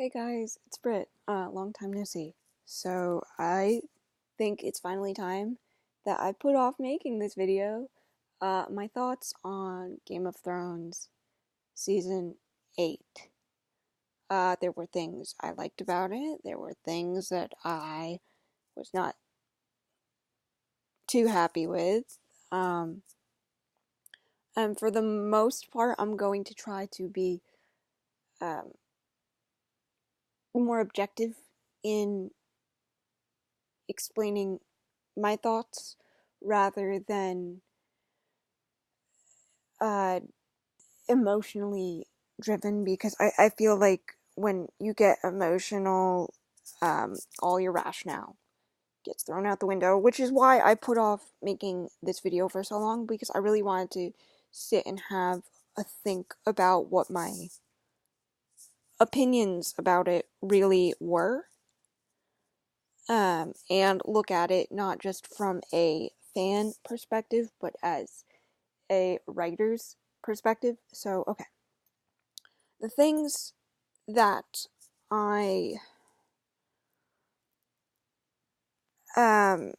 Hey guys, it's Britt. Long time no see. So I think it's finally time that I put off making this video. My thoughts on Game of Thrones season 8. There were things I liked about it. There were things that I was not too happy with. Um, and for the most part, I'm going to try to be um, more objective in explaining my thoughts rather than uh, emotionally driven, because I feel like when you get emotional, all your rationale gets thrown out the window, which is why I put off making this video for so long, because I really wanted to sit and have a think about what my opinions about it really were, and look at it not just from a fan perspective, but as a writer's perspective. So, okay. The things that I um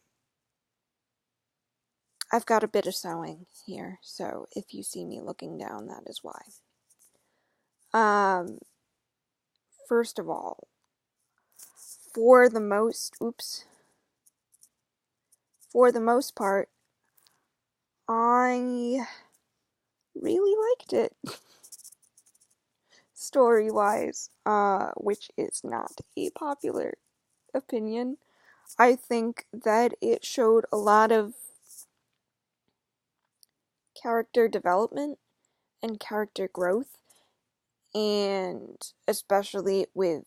I've got a bit of sewing here, so if you see me looking down, that is why. Um First of all, for the most part, I really liked it. Story-wise, which is not a popular opinion. I think that it showed a lot of character development and character growth, and especially with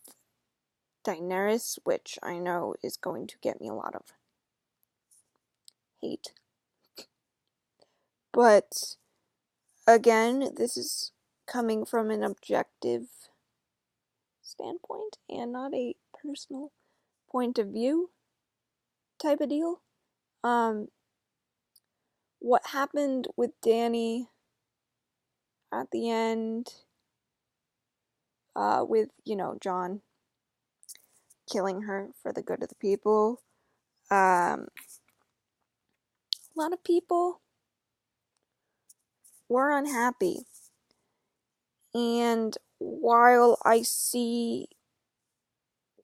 Daenerys, which I know is going to get me a lot of hate. But again, this is coming from an objective standpoint and not a personal point of view type of deal. What happened with Dany at the end, with, Jon killing her for the good of the people. A lot of people were unhappy. And while I see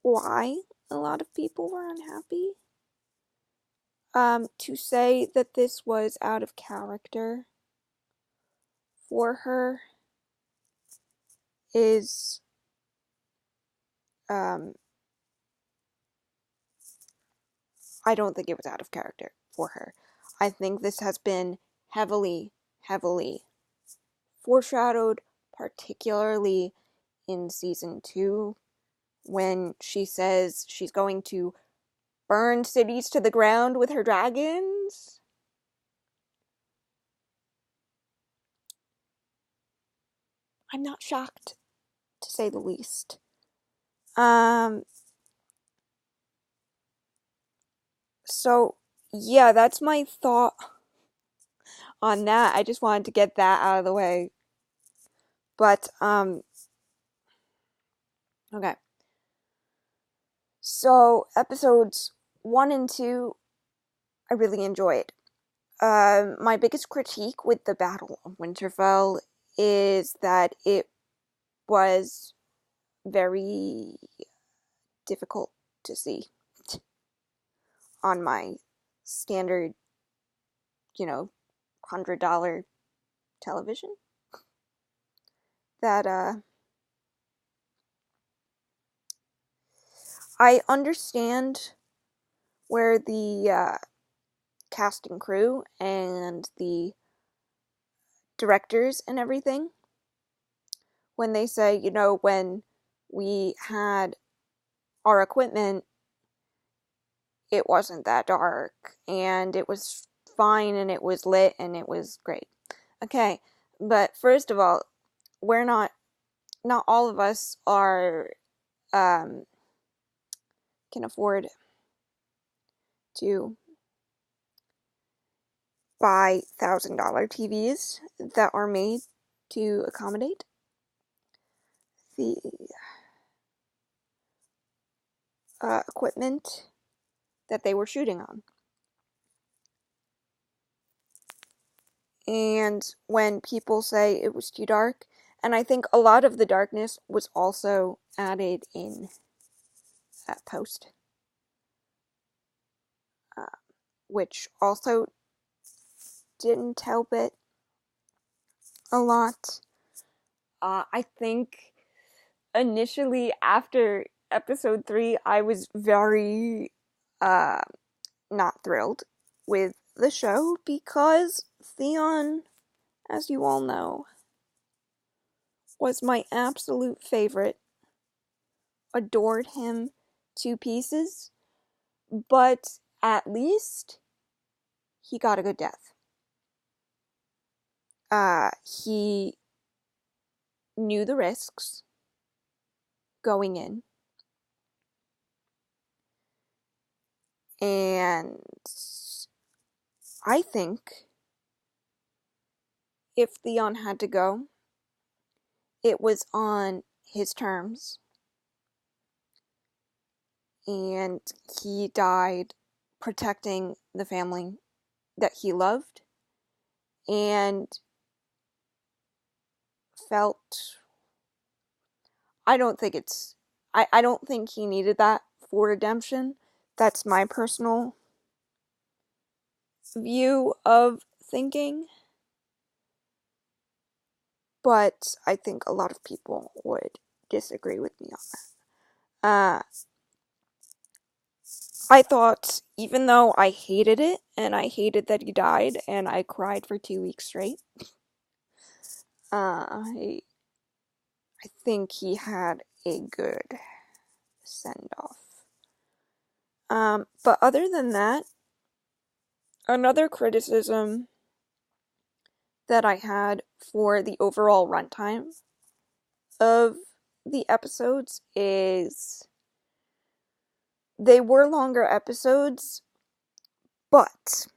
why a lot of people were unhappy, to say that this was out of character for her is, I don't think it was out of character for her. I think this has been heavily, heavily foreshadowed, particularly in season 2, when she says she's going to burn cities to the ground with her dragons. I'm not shocked, to say the least. So yeah, that's my thought on that. I just wanted to get that out of the way. But okay. So episodes 1 and 2, I really enjoyed. My biggest critique with the Battle of Winterfell is that it was very difficult to see on my standard, $100 television. That I understand where the cast and crew and the directors and everything, when they say, when we had our equipment, it wasn't that dark, and it was fine, and it was lit, and it was great. Okay, but first of all, we're not all of us are, can afford to buy $1,000 TVs that are made to accommodate the equipment that they were shooting on. And when people say it was too dark, and I think a lot of the darkness was also added in post, which also didn't help it a lot. I think initially after episode 3, I was very not thrilled with the show because Theon, as you all know, was my absolute favorite. Adored him to pieces, but at least he got a good death. He knew the risks going in, and I think if Theon had to go, it was on his terms, and he died protecting the family that he loved, and felt, I don't think it's, I don't think he needed that for redemption. That's my personal view of thinking. But I think a lot of people would disagree with me on that. I thought, even though I hated it, and I hated that he died, and I cried for 2 weeks straight, I think he had a good send-off. But other than that, another criticism that I had for the overall runtime of the episodes is they were longer episodes, but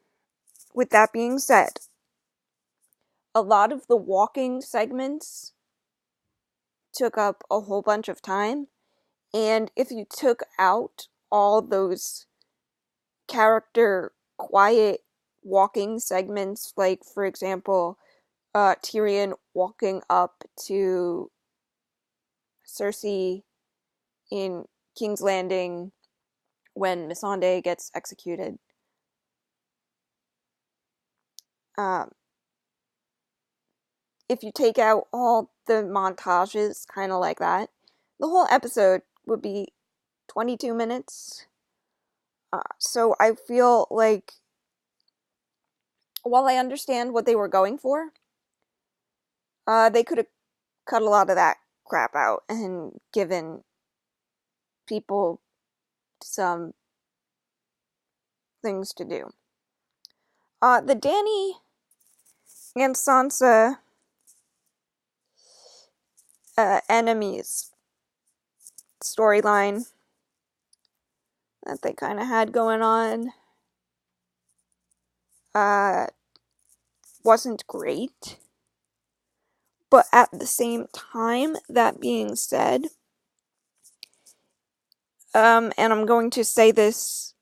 with that being said, a lot of the walking segments took up a whole bunch of time, and if you took out all those character quiet walking segments, like for example, Tyrion walking up to Cersei in King's Landing when Missandei gets executed. If you take out all the montages, kind of like that, the whole episode would be 22 minutes. So I feel like, while I understand what they were going for, they could have cut a lot of that crap out and given people some things to do. The Dany and Sansa enemies storyline that they kind of had going on wasn't great. But at the same time, that being said, and I'm going to say this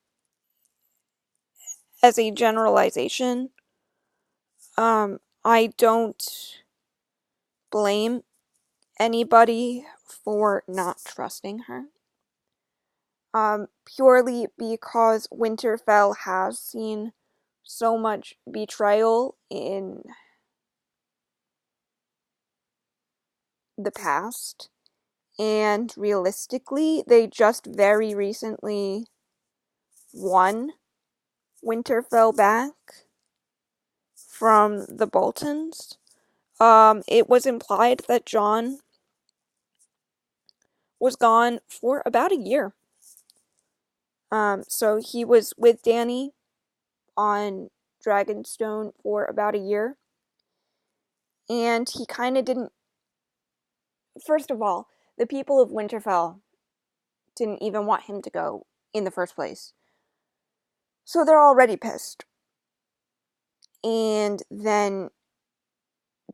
as a generalization, I don't blame anybody for not trusting her. Purely because Winterfell has seen so much betrayal in the past, and realistically, they just very recently won Winterfell back from the Boltons. It was implied that Jon was gone for about a year. So he was with Dany on Dragonstone for about a year. And he kind of didn't... First of all, the people of Winterfell didn't even want him to go in the first place. So they're already pissed. And then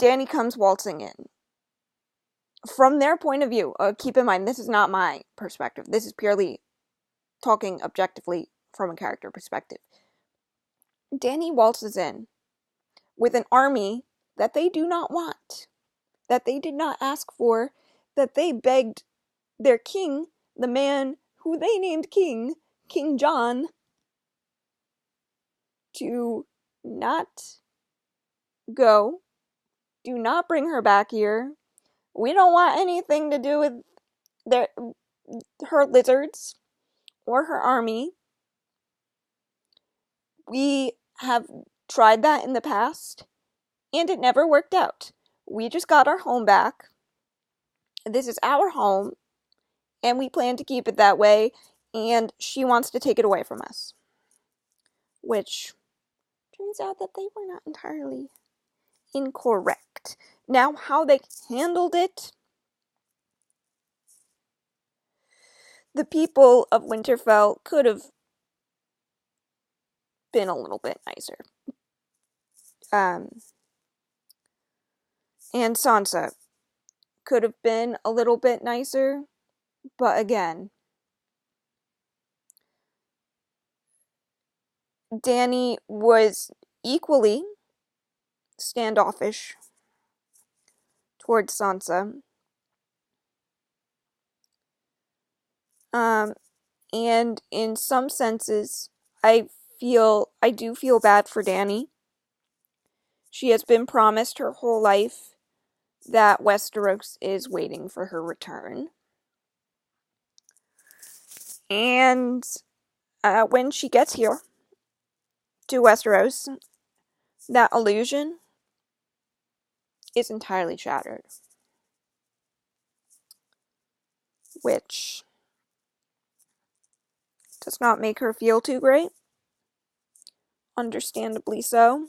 Dany comes waltzing in. From their point of view, keep in mind, this is not my perspective. This is purely talking objectively from a character perspective. Dany waltzes in with an army that they do not want, that they did not ask for, that they begged their king, the man who they named king, King Jon, to not go. Do not bring her back here. We don't want anything to do with her lizards or her army. We have tried that in the past, and it never worked out. We just got our home back. This is our home, and we plan to keep it that way, and she wants to take it away from us. Which turns out that they were not entirely incorrect. Now, how they handled it, the people of Winterfell could have been a little bit nicer. And Sansa could have been a little bit nicer, but again, Dany was equally standoffish towards Sansa. And in some senses, I do feel bad for Dany. She has been promised her whole life that Westeros is waiting for her return. And when she gets here to Westeros, that illusion is entirely shattered. Which does not make her feel too great. Understandably so.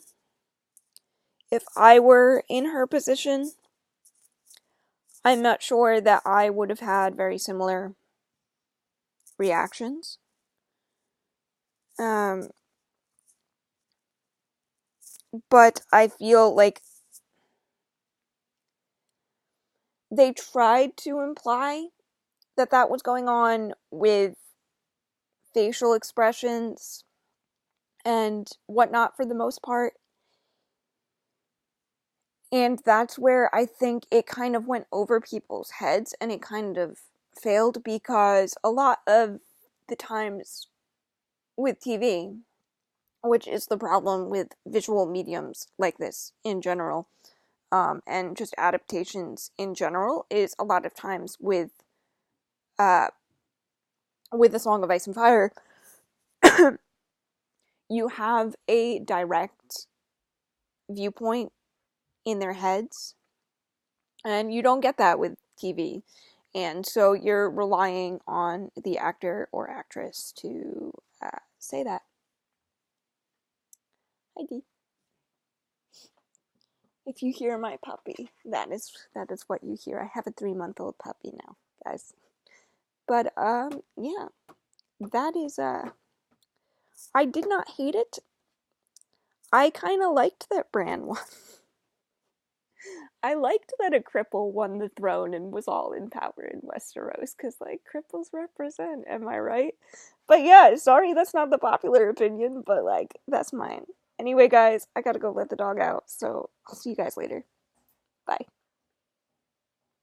If I were in her position, I'm not sure that I would have had very similar reactions. But I feel like they tried to imply that that was going on with facial expressions and whatnot for the most part. And that's where I think it kind of went over people's heads and it kind of failed, because a lot of the times with TV, which is the problem with visual mediums like this in general, and just adaptations in general, is a lot of times with A Song of Ice and Fire, you have a direct viewpoint in their heads, and you don't get that with TV. And so you're relying on the actor or actress to say that. Heidi. If you hear my puppy, that is what you hear. I have a 3-month-old puppy now, guys. But yeah, that is I did not hate it. I kind of liked that Bran won. I liked that a cripple won the throne and was all in power in Westeros, because, like, cripples represent, am I right? But yeah, sorry that's not the popular opinion, but, like, that's mine. Anyway, guys, I gotta go let the dog out, so I'll see you guys later. Bye.